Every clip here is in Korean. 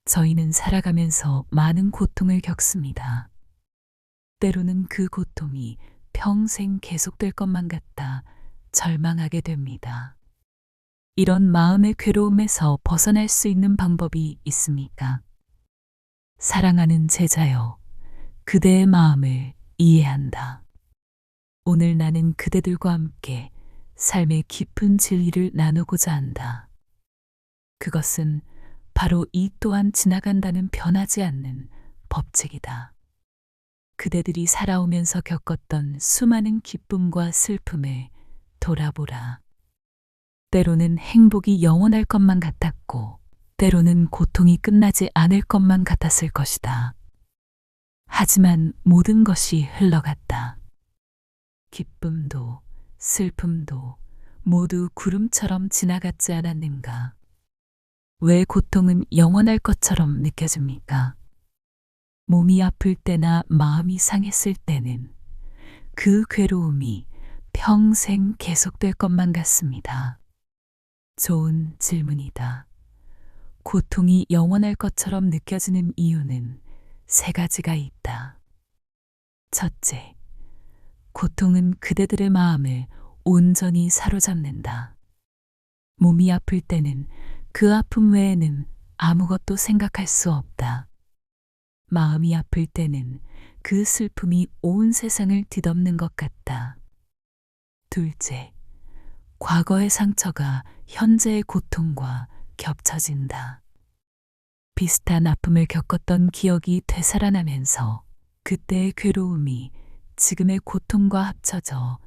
저희는 살아가면서 많은 고통을 겪습니다. 때로는 그 고통이 평생 계속될 것만 같아 절망하게 됩니다. 이런 마음의 괴로움에서 벗어날 수 있는 방법이 있습니까? 사랑하는 제자여, 그대의 마음을 이해한다. 오늘 나는 그대들과 함께 삶의 깊은 진리를 나누고자 한다. 그것은 바로 이 또한 지나간다는 변하지 않는 법칙이다. 그대들이 살아오면서 겪었던 수많은 기쁨과 슬픔을 돌아보라. 때로는 행복이 영원할 것만 같았고, 때로는 고통이 끝나지 않을 것만 같았을 것이다. 하지만 모든 것이 흘러갔다. 기쁨도 슬픔도 모두 구름처럼 지나갔지 않았는가? 왜 고통은 영원할 것처럼 느껴집니까? 몸이 아플 때나 마음이 상했을 때는 그 괴로움이 평생 계속될 것만 같습니다. 좋은 질문이다. 고통이 영원할 것처럼 느껴지는 이유는 세 가지가 있다. 첫째, 고통은 그대들의 마음을 온전히 사로잡는다. 몸이 아플 때는 그 아픔 외에는 아무것도 생각할 수 없다. 마음이 아플 때는 그 슬픔이 온 세상을 뒤덮는 것 같다. 둘째, 과거의 상처가 현재의 고통과 겹쳐진다. 비슷한 아픔을 겪었던 기억이 되살아나면서 그때의 괴로움이 지금의 고통과 합쳐져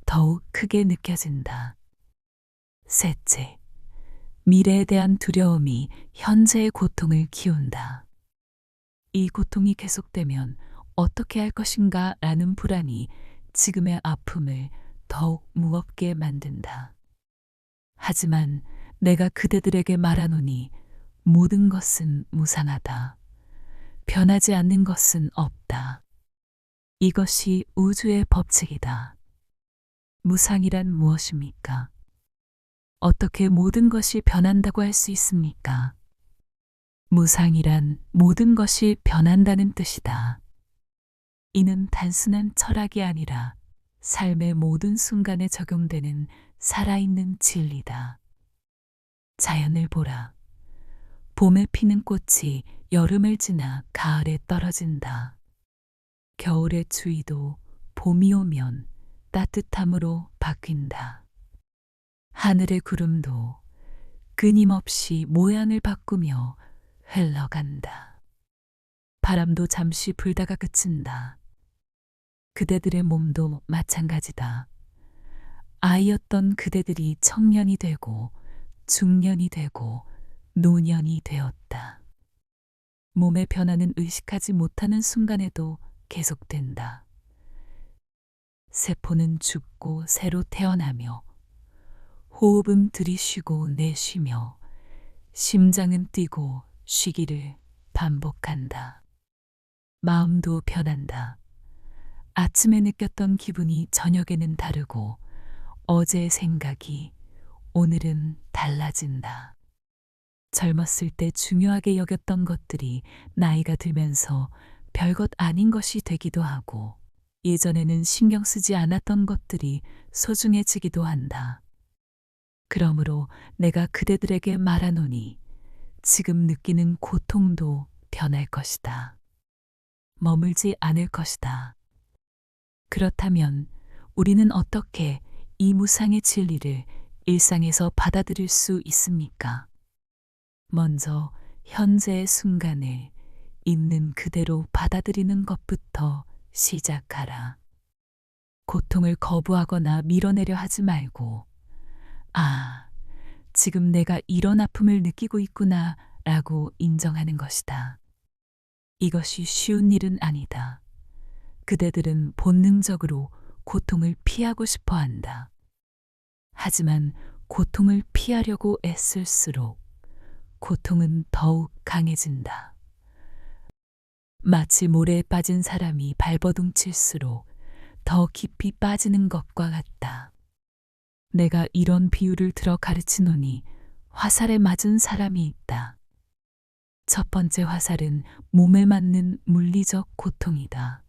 더욱 크게 느껴진다. 셋째, 미래에 대한 두려움이 현재의 고통을 키운다. 이 고통이 계속되면 어떻게 할 것인가 라는 불안이 지금의 아픔을 더욱 무겁게 만든다. 하지만 내가 그대들에게 말하노니 모든 것은 무상하다. 변하지 않는 것은 없다. 이것이 우주의 법칙이다. 무상이란 무엇입니까? 어떻게 모든 것이 변한다고 할 수 있습니까? 무상이란 모든 것이 변한다는 뜻이다. 이는 단순한 철학이 아니라 삶의 모든 순간에 적용되는 살아있는 진리다. 자연을 보라. 봄에 피는 꽃이 여름을 지나 가을에 떨어진다. 겨울의 추위도 봄이 오면 따뜻함으로 바뀐다. 하늘의 구름도 끊임없이 모양을 바꾸며 흘러간다. 바람도 잠시 불다가 그친다. 그대들의 몸도 마찬가지다. 아이였던 그대들이 청년이 되고 중년이 되고 노년이 되었다. 몸의 변화는 의식하지 못하는 순간에도 계속된다. 세포는 죽고 새로 태어나며 호흡은 들이쉬고 내쉬며 심장은 뛰고 쉬기를 반복한다. 마음도 변한다. 아침에 느꼈던 기분이 저녁에는 다르고 어제의 생각이 오늘은 달라진다. 젊었을 때 중요하게 여겼던 것들이 나이가 들면서 별것 아닌 것이 되기도 하고 예전에는 신경 쓰지 않았던 것들이 소중해지기도 한다. 그러므로 내가 그대들에게 말하노니 지금 느끼는 고통도 변할 것이다. 머물지 않을 것이다. 그렇다면 우리는 어떻게 이 무상의 진리를 일상에서 받아들일 수 있습니까? 먼저 현재의 순간을 있는 그대로 받아들이는 것부터 시작하라. 고통을 거부하거나 밀어내려 하지 말고, 아, 지금 내가 이런 아픔을 느끼고 있구나 라고 인정하는 것이다. 이것이 쉬운 일은 아니다. 그대들은 본능적으로 고통을 피하고 싶어 한다. 하지만 고통을 피하려고 애쓸수록 고통은 더욱 강해진다. 마치 모래에 빠진 사람이 발버둥 칠수록 더 깊이 빠지는 것과 같다. 내가 이런 비유를 들어 가르치노니 화살에 맞은 사람이 있다. 첫 번째 화살은 몸에 맞는 물리적 고통이다.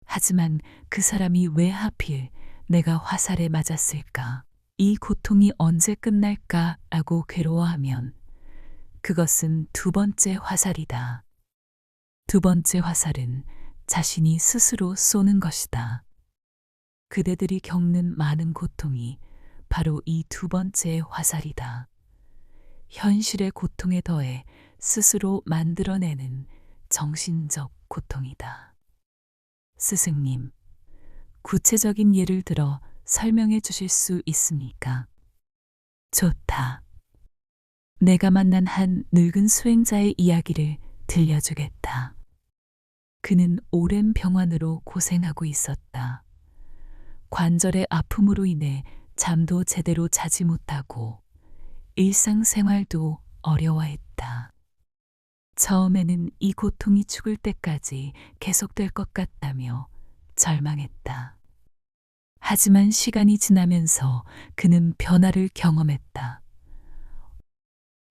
하지만 그 사람이 왜 하필 내가 화살에 맞았을까? 이 고통이 언제 끝날까? 라고 괴로워하면 그것은 두 번째 화살이다. 두 번째 화살은 자신이 스스로 쏘는 것이다. 그대들이 겪는 많은 고통이 바로 이 두 번째 화살이다. 현실의 고통에 더해 스스로 만들어내는 정신적 고통이다. 스승님, 구체적인 예를 들어 설명해 주실 수 있습니까? 좋다. 내가 만난 한 늙은 수행자의 이야기를 들려주겠다. 그는 오랜 병환으로 고생하고 있었다. 관절의 아픔으로 인해 잠도 제대로 자지 못하고 일상생활도 어려워했다. 처음에는 이 고통이 죽을 때까지 계속될 것 같다며 절망했다. 하지만 시간이 지나면서 그는 변화를 경험했다.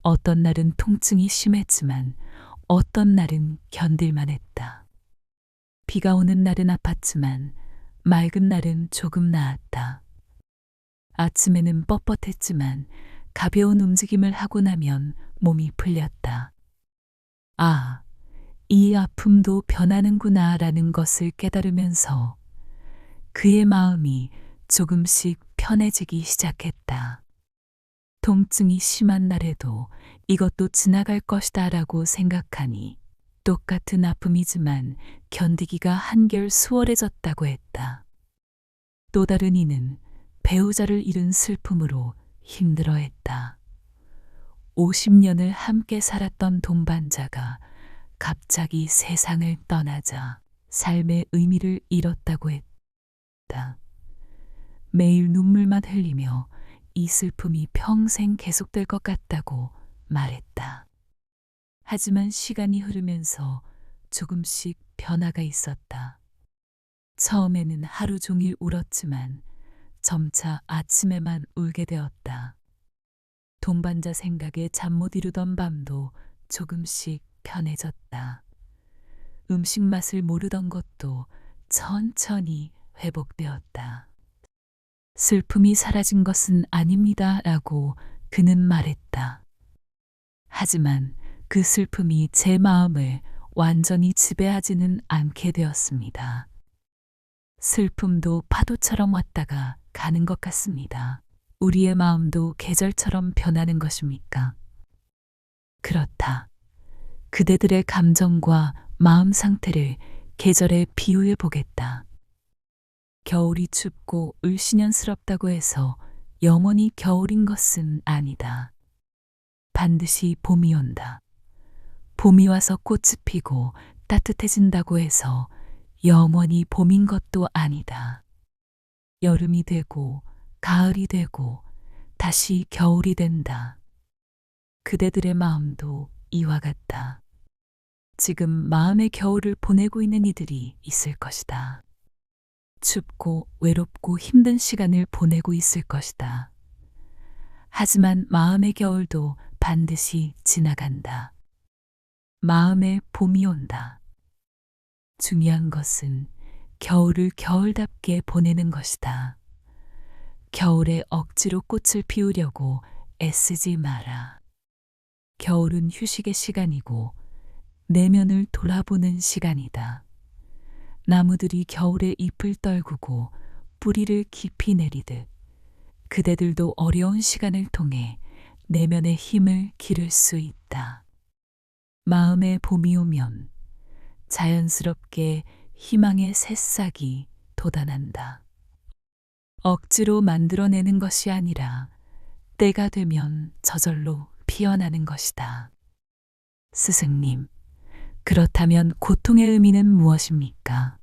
어떤 날은 통증이 심했지만 어떤 날은 견딜만 했다. 비가 오는 날은 아팠지만 맑은 날은 조금 나았다. 아침에는 뻣뻣했지만 가벼운 움직임을 하고 나면 몸이 풀렸다. 아, 이 아픔도 변하는구나라는 것을 깨달으면서 그의 마음이 조금씩 편해지기 시작했다. 통증이 심한 날에도 이것도 지나갈 것이다 라고 생각하니 똑같은 아픔이지만 견디기가 한결 수월해졌다고 했다. 또 다른 이는 배우자를 잃은 슬픔으로 힘들어했다. 50년을 함께 살았던 동반자가 갑자기 세상을 떠나자 삶의 의미를 잃었다고 했다. 매일 눈물만 흘리며 이 슬픔이 평생 계속될 것 같다고 말했다. 하지만 시간이 흐르면서 조금씩 변화가 있었다. 처음에는 하루 종일 울었지만 점차 아침에만 울게 되었다. 동반자 생각에 잠 못 이루던 밤도 조금씩 편해졌다. 음식 맛을 모르던 것도 천천히 회복되었다. 슬픔이 사라진 것은 아닙니다 라고 그는 말했다. 하지만 그 슬픔이 제 마음을 완전히 지배하지는 않게 되었습니다. 슬픔도 파도처럼 왔다가 가는 것 같습니다. 우리의 마음도 계절처럼 변하는 것입니까? 그렇다. 그대들의 감정과 마음 상태를 계절에 비유해 보겠다. 겨울이 춥고 을씨년스럽다고 해서 영원히 겨울인 것은 아니다. 반드시 봄이 온다. 봄이 와서 꽃이 피고 따뜻해진다고 해서 영원히 봄인 것도 아니다. 여름이 되고 가을이 되고 다시 겨울이 된다. 그대들의 마음도 이와 같다. 지금 마음의 겨울을 보내고 있는 이들이 있을 것이다. 춥고 외롭고 힘든 시간을 보내고 있을 것이다. 하지만 마음의 겨울도 반드시 지나간다. 마음의 봄이 온다. 중요한 것은 겨울을 겨울답게 보내는 것이다. 겨울에 억지로 꽃을 피우려고 애쓰지 마라. 겨울은 휴식의 시간이고 내면을 돌아보는 시간이다. 나무들이 겨울에 잎을 떨구고 뿌리를 깊이 내리듯 그대들도 어려운 시간을 통해 내면의 힘을 기를 수 있다. 마음의 봄이 오면 자연스럽게 희망의 새싹이 돋아난다. 억지로 만들어내는 것이 아니라 때가 되면 저절로 피어나는 것이다. 스승님, 그렇다면 고통의 의미는 무엇입니까?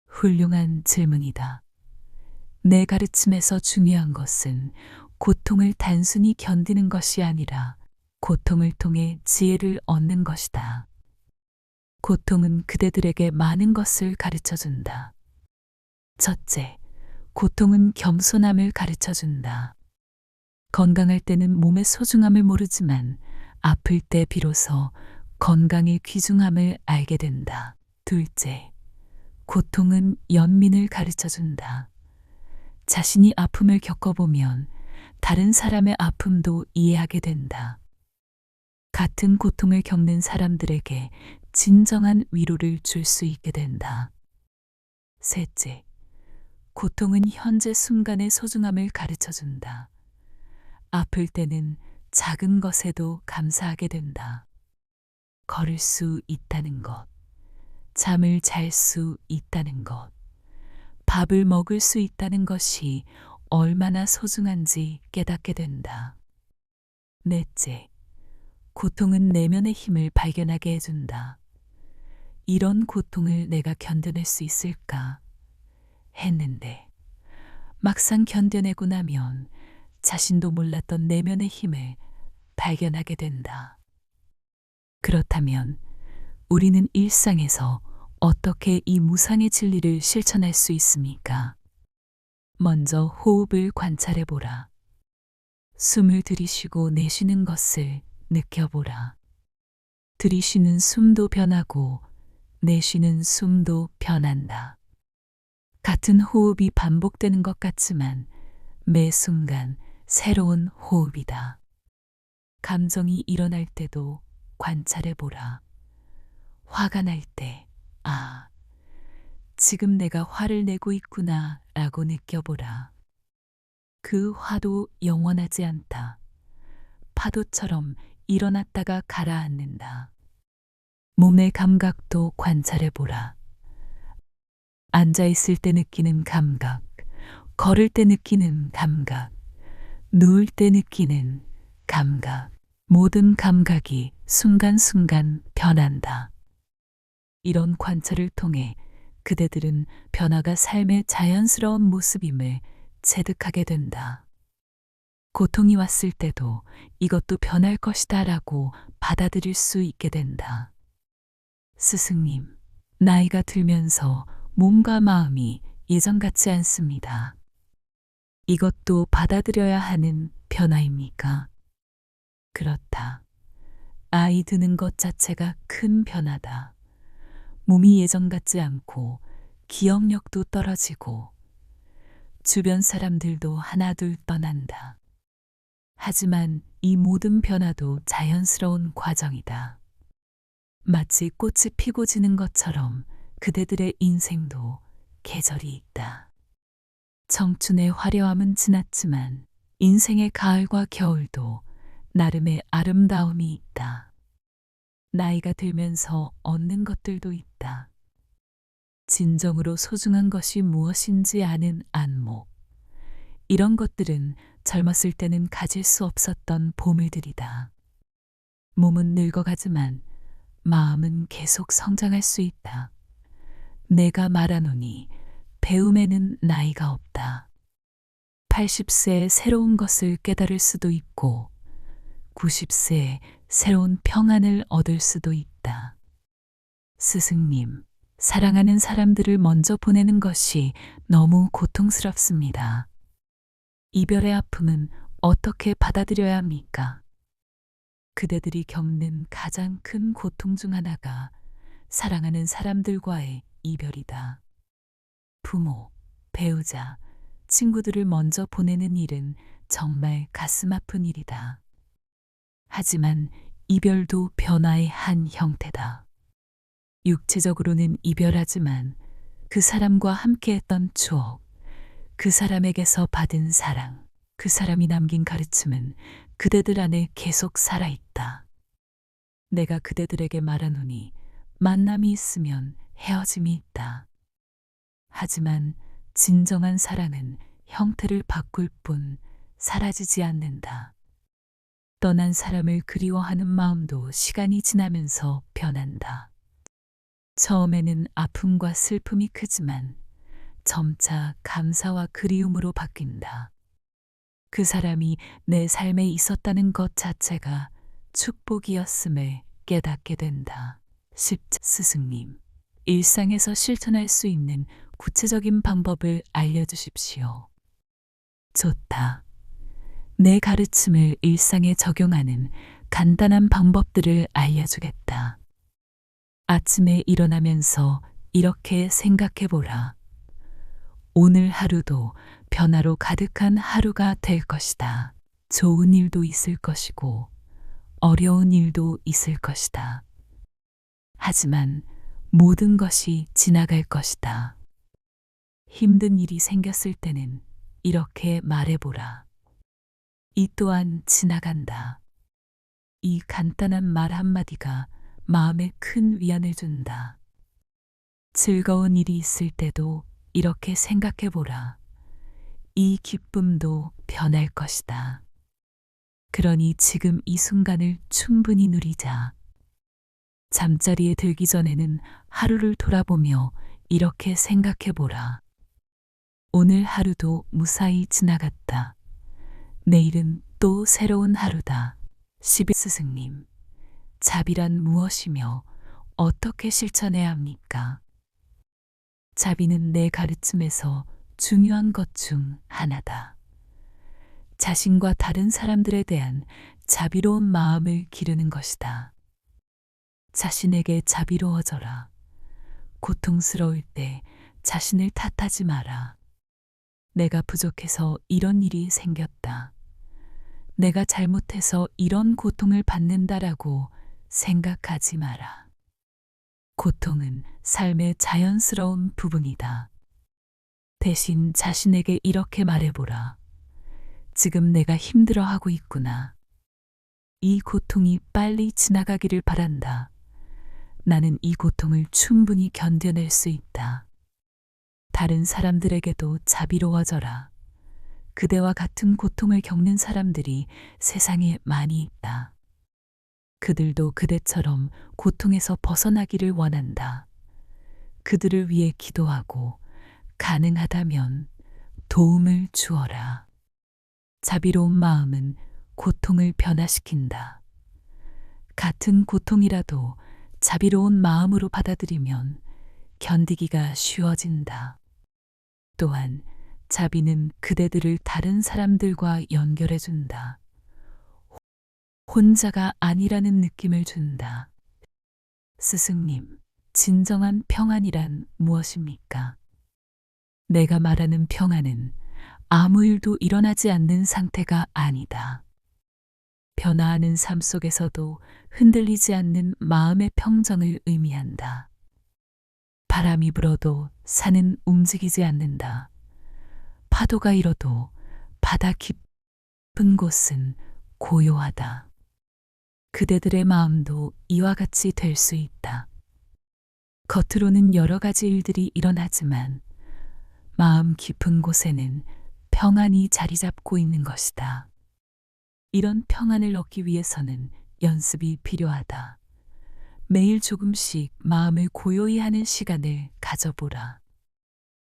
훌륭한 질문이다. 내 가르침에서 중요한 것은 고통을 단순히 견디는 것이 아니라 고통을 통해 지혜를 얻는 것이다. 고통은 그대들에게 많은 것을 가르쳐 준다. 첫째, 고통은 겸손함을 가르쳐 준다. 건강할 때는 몸의 소중함을 모르지만 아플 때 비로소 건강의 귀중함을 알게 된다. 둘째, 고통은 연민을 가르쳐 준다. 자신이 아픔을 겪어보면 다른 사람의 아픔도 이해하게 된다. 같은 고통을 겪는 사람들에게 진정한 위로를 줄 수 있게 된다. 셋째, 고통은 현재 순간의 소중함을 가르쳐 준다. 아플 때는 작은 것에도 감사하게 된다. 걸을 수 있다는 것, 잠을 잘 수 있다는 것, 밥을 먹을 수 있다는 것이 얼마나 소중한지 깨닫게 된다. 넷째, 고통은 내면의 힘을 발견하게 해준다. 이런 고통을 내가 견뎌낼 수 있을까 했는데 막상 견뎌내고 나면 자신도 몰랐던 내면의 힘을 발견하게 된다. 그렇다면 우리는 일상에서 어떻게 이 무상의 진리를 실천할 수 있습니까? 먼저 호흡을 관찰해 보라. 숨을 들이쉬고 내쉬는 것을 느껴보라. 들이쉬는 숨도 변하고 내쉬는 숨도 변한다. 같은 호흡이 반복되는 것 같지만 매 순간 새로운 호흡이다. 감정이 일어날 때도 관찰해 보라. 화가 날 때, 아, 지금 내가 화를 내고 있구나 라고 느껴보라. 그 화도 영원하지 않다. 파도처럼 일어났다가 가라앉는다. 몸의 감각도 관찰해 보라. 앉아있을 때 느끼는 감각, 걸을 때 느끼는 감각, 누울 때 느끼는 감각, 모든 감각이 순간순간 변한다. 이런 관찰을 통해 그대들은 변화가 삶의 자연스러운 모습임을 체득하게 된다. 고통이 왔을 때도 이것도 변할 것이다 라고 받아들일 수 있게 된다. 스승님, 나이가 들면서 몸과 마음이 예전 같지 않습니다. 이것도 받아들여야 하는 변화입니까? 그렇다. 아이 드는 것 자체가 큰 변화다. 몸이 예전 같지 않고 기억력도 떨어지고 주변 사람들도 하나둘 떠난다. 하지만 이 모든 변화도 자연스러운 과정이다. 마치 꽃이 피고 지는 것처럼 그대들의 인생도 계절이 있다. 청춘의 화려함은 지났지만 인생의 가을과 겨울도 나름의 아름다움이 있다. 나이가 들면서 얻는 것들도 있다. 진정으로 소중한 것이 무엇인지 아는 안목. 이런 것들은 젊었을 때는 가질 수 없었던 보물들이다. 몸은 늙어가지만 마음은 계속 성장할 수 있다. 내가 말하노니 배움에는 나이가 없다. 80세에 새로운 것을 깨달을 수도 있고 90세에 새로운 평안을 얻을 수도 있다. 스승님, 사랑하는 사람들을 먼저 보내는 것이 너무 고통스럽습니다. 이별의 아픔은 어떻게 받아들여야 합니까? 그대들이 겪는 가장 큰 고통 중 하나가 사랑하는 사람들과의 이별이다. 부모, 배우자, 친구들을 먼저 보내는 일은 정말 가슴 아픈 일이다. 하지만 이별도 변화의 한 형태다. 육체적으로는 이별하지만 그 사람과 함께했던 추억, 그 사람에게서 받은 사랑, 그 사람이 남긴 가르침은 그대들 안에 계속 살아있다. 내가 그대들에게 말하노니 만남이 있으면 헤어짐이 있다. 하지만 진정한 사랑은 형태를 바꿀 뿐 사라지지 않는다. 떠난 사람을 그리워하는 마음도 시간이 지나면서 변한다. 처음에는 아픔과 슬픔이 크지만 점차 감사와 그리움으로 바뀐다. 그 사람이 내 삶에 있었다는 것 자체가 축복이었음을 깨닫게 된다. 스승님, 일상에서 실천할 수 있는 구체적인 방법을 알려주십시오. 좋다. 내 가르침을 일상에 적용하는 간단한 방법들을 알려주겠다. 아침에 일어나면서 이렇게 생각해 보라. 오늘 하루도 변화로 가득한 하루가 될 것이다. 좋은 일도 있을 것이고 어려운 일도 있을 것이다. 하지만 모든 것이 지나갈 것이다. 힘든 일이 생겼을 때는 이렇게 말해보라. 이 또한 지나간다. 이 간단한 말 한마디가 마음에 큰 위안을 준다. 즐거운 일이 있을 때도 이렇게 생각해보라. 이 기쁨도 변할 것이다. 그러니 지금 이 순간을 충분히 누리자. 잠자리에 들기 전에는 하루를 돌아보며 이렇게 생각해보라. 오늘 하루도 무사히 지나갔다. 내일은 또 새로운 하루다. 11 스승님, 자비란 무엇이며 어떻게 실천해야 합니까? 자비는 내 가르침에서 중요한 것 중 하나다. 자신과 다른 사람들에 대한 자비로운 마음을 기르는 것이다. 자신에게 자비로워져라. 고통스러울 때 자신을 탓하지 마라. 내가 부족해서 이런 일이 생겼다. 내가 잘못해서 이런 고통을 받는다라고 생각하지 마라. 고통은 삶의 자연스러운 부분이다. 대신 자신에게 이렇게 말해보라. 지금 내가 힘들어하고 있구나. 이 고통이 빨리 지나가기를 바란다. 나는 이 고통을 충분히 견뎌낼 수 있다. 다른 사람들에게도 자비로워져라. 그대와 같은 고통을 겪는 사람들이 세상에 많이 있다. 그들도 그대처럼 고통에서 벗어나기를 원한다. 그들을 위해 기도하고 가능하다면 도움을 주어라. 자비로운 마음은 고통을 변화시킨다. 같은 고통이라도 자비로운 마음으로 받아들이면 견디기가 쉬워진다. 또한 자비는 그대들을 다른 사람들과 연결해준다. 혼자가 아니라는 느낌을 준다. 스승님, 진정한 평안이란 무엇입니까? 내가 말하는 평안은 아무 일도 일어나지 않는 상태가 아니다. 변화하는 삶 속에서도 흔들리지 않는 마음의 평정을 의미한다. 바람이 불어도 산은 움직이지 않는다. 파도가 일어도 바다 깊은 곳은 고요하다. 그대들의 마음도 이와 같이 될 수 있다. 겉으로는 여러 가지 일들이 일어나지만 마음 깊은 곳에는 평안이 자리 잡고 있는 것이다. 이런 평안을 얻기 위해서는 연습이 필요하다. 매일 조금씩 마음을 고요히 하는 시간을 가져보라.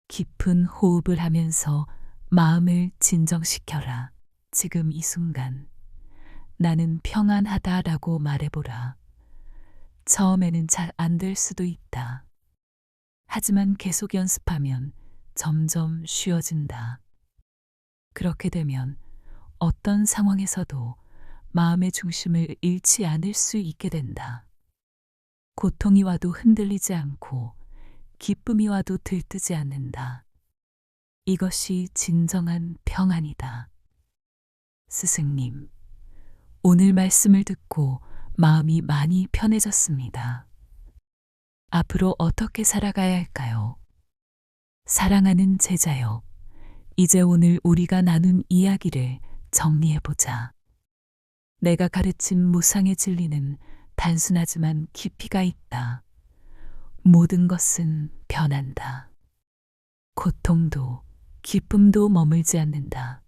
깊은 호흡을 하면서 마음을 진정시켜라. 지금 이 순간 나는 평안하다라고 말해보라. 처음에는 잘 안 될 수도 있다. 하지만 계속 연습하면 점점 쉬워진다. 그렇게 되면 어떤 상황에서도 마음의 중심을 잃지 않을 수 있게 된다. 고통이 와도 흔들리지 않고 기쁨이 와도 들뜨지 않는다. 이것이 진정한 평안이다. 스승님, 오늘 말씀을 듣고 마음이 많이 편해졌습니다. 앞으로 어떻게 살아가야 할까요? 사랑하는 제자여, 이제 오늘 우리가 나눈 이야기를 정리해보자. 내가 가르친 무상의 진리는 단순하지만 깊이가 있다. 모든 것은 변한다. 고통도 기쁨도 머물지 않는다.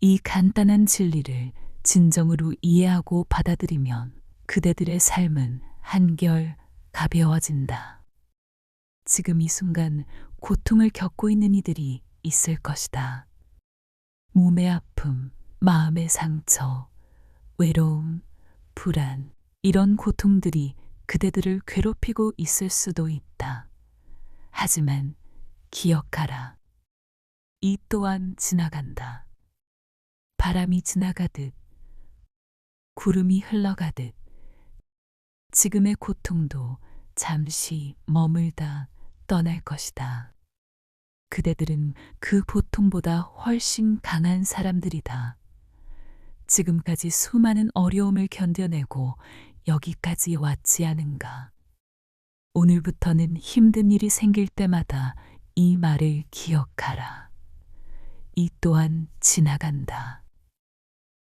이 간단한 진리를 진정으로 이해하고 받아들이면 그대들의 삶은 한결 가벼워진다. 지금 이 순간 고통을 겪고 있는 이들이 있을 것이다. 몸의 아픔, 마음의 상처, 외로움, 불안, 이런 고통들이 그대들을 괴롭히고 있을 수도 있다. 하지만 기억하라. 이 또한 지나간다. 바람이 지나가듯 구름이 흘러가듯 지금의 고통도 잠시 머물다 떠날 것이다. 그대들은 그 고통보다 훨씬 강한 사람들이다. 지금까지 수많은 어려움을 견뎌내고 여기까지 왔지 않은가. 오늘부터는 힘든 일이 생길 때마다 이 말을 기억하라. 이 또한 지나간다.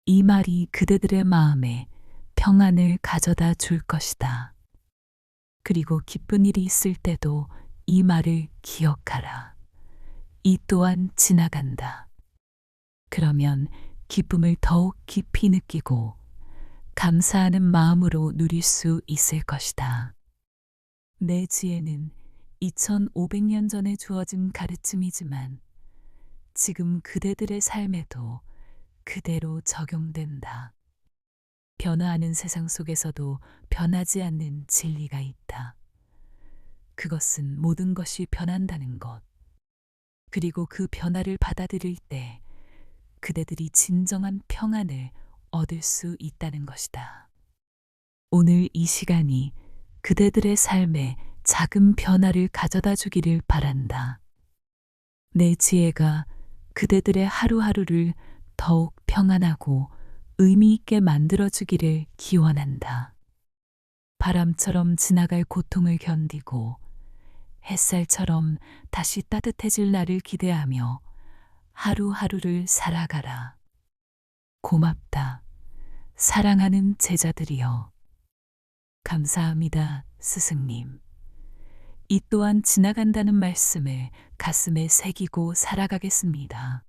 이 말이 그대들의 마음에 평안을 가져다 줄 것이다. 그리고 기쁜 일이 있을 때도 이 말을 기억하라. 이 또한 지나간다. 그러면 기쁨을 더욱 깊이 느끼고 감사하는 마음으로 누릴 수 있을 것이다. 내 지혜는 2500년 전에 주어진 가르침이지만 지금 그대들의 삶에도 그대로 적용된다. 변화하는 세상 속에서도 변하지 않는 진리가 있다. 그것은 모든 것이 변한다는 것. 그리고 그 변화를 받아들일 때 그대들이 진정한 평안을 얻을 수 있다는 것이다. 오늘 이 시간이 그대들의 삶에 작은 변화를 가져다 주기를 바란다. 내 지혜가 그대들의 하루하루를 더욱 평안하고 의미 있게 만들어 주기를 기원한다. 바람처럼 지나갈 고통을 견디고 햇살처럼 다시 따뜻해질 날을 기대하며 하루하루를 살아가라. 고맙다. 사랑하는 제자들이여. 감사합니다, 스승님. 이 또한 지나간다는 말씀을 가슴에 새기고 살아가겠습니다.